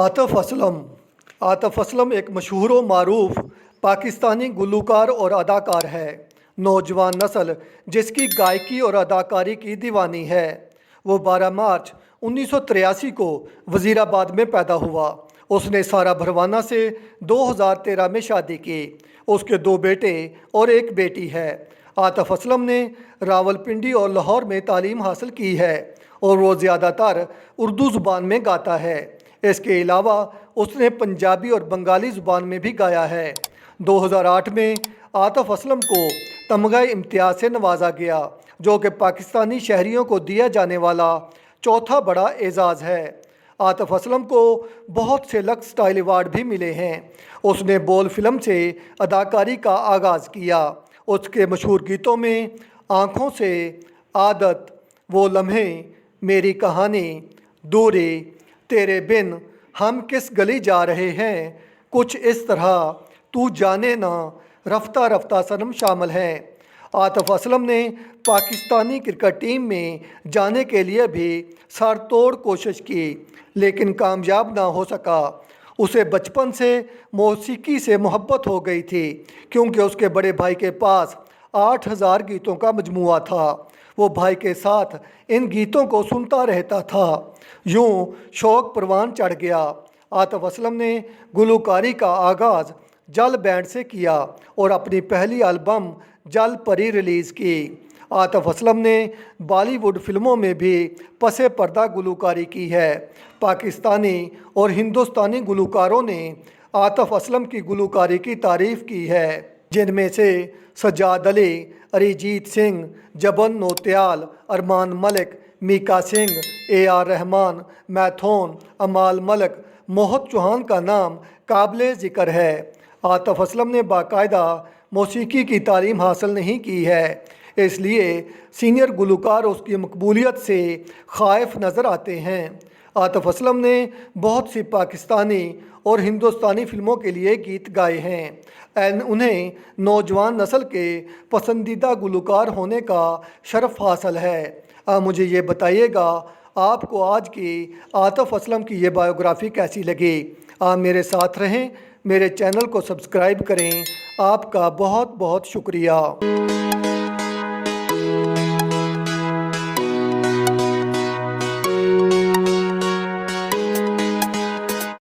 आतिफ़ असलम एक मशहूर व मारूफ पाकिस्तानी गुलूकार और अदाकार है। नौजवान नस्ल जिसकी गायकी और अदाकारी की दीवानी है। वो 12 मार्च 1983 को वज़ीराबाद में पैदा हुआ। उसने सारा भरवाना से 2013 में शादी की। उसके 2 बेटे और 1 बेटी है। आतिफ़ असलम ने रावलपिंडी और लाहौर में तालीम हासिल की है और वो ज़्यादातर उर्दू ज़ुबान में गाता है। इसके अलावा उसने पंजाबी और बंगाली ज़ुबान में भी गाया है। 2008 में आतिफ़ असलम को तमगा इम्तियाज़ से नवाजा गया, जो कि पाकिस्तानी शहरियों को दिया जाने वाला चौथा बड़ा एज़ाज़ है। आतिफ़ असलम को बहुत से लक्स स्टाइल अवार्ड भी मिले हैं। उसने बोल फिल्म से अदाकारी का आगाज़ किया। उसके मशहूर गीतों में आँखों से, आदत, वो लम्हे, मेरी कहानी, दूरी, तेरे बिन, हम किस गली जा रहे हैं, कुछ इस तरह, तू जाने ना, रफ्ता रफ्ता सनम शामिल हैं। आतिफ़ असलम ने पाकिस्तानी क्रिकेट टीम में जाने के लिए भी सर तोड़ कोशिश की, लेकिन कामयाब ना हो सका। उसे बचपन से मौसीकी से मोहब्बत हो गई थी, क्योंकि उसके बड़े भाई के पास 8000 गीतों का मजमूआ था। वो भाई के साथ इन गीतों को सुनता रहता था। यूँ शौक़ परवान चढ़ गया। आतिफ़ असलम ने गुलूकारी का आगाज़ जल बैंड से किया और अपनी पहली एल्बम जल परी रिलीज़ की। आतिफ़ असलम ने बॉलीवुड फिल्मों में भी पसे पर्दा गुलूकारी की है। पाकिस्तानी और हिंदुस्तानी गुलूकारों ने आतिफ़ असलम की गुलूकारी की तारीफ़ की है, जिनमें से सज्जाद अली, अरिजीत सिंह, जबन नौटियाल, अरमान मलिक, मीका सिंह, AR रहमान, मैथोन, अमाल मलिक, मोहत चौहान का नाम काबिल ज़िक्र है। आतिफ़ असलम ने बाकायदा मौसीकी की तालीम हासिल नहीं की है, इसलिए सीनियर गुलूकार उसकी मकबूलियत से ख़ाइफ नज़र आते हैं। आतिफ़ असलम ने बहुत सी पाकिस्तानी और हिंदुस्तानी फ़िल्मों के लिए गीत गाए हैं। उन्हें नौजवान नस्ल के पसंदीदा गुलूकार होने का शरफ़ हासिल है। मुझे ये बताइएगा, आपको आज की आतिफ़ असलम की ये बायोग्राफ़ी कैसी लगी? आप मेरे साथ रहें, मेरे चैनल को सब्सक्राइब करें। आपका बहुत बहुत शुक्रिया।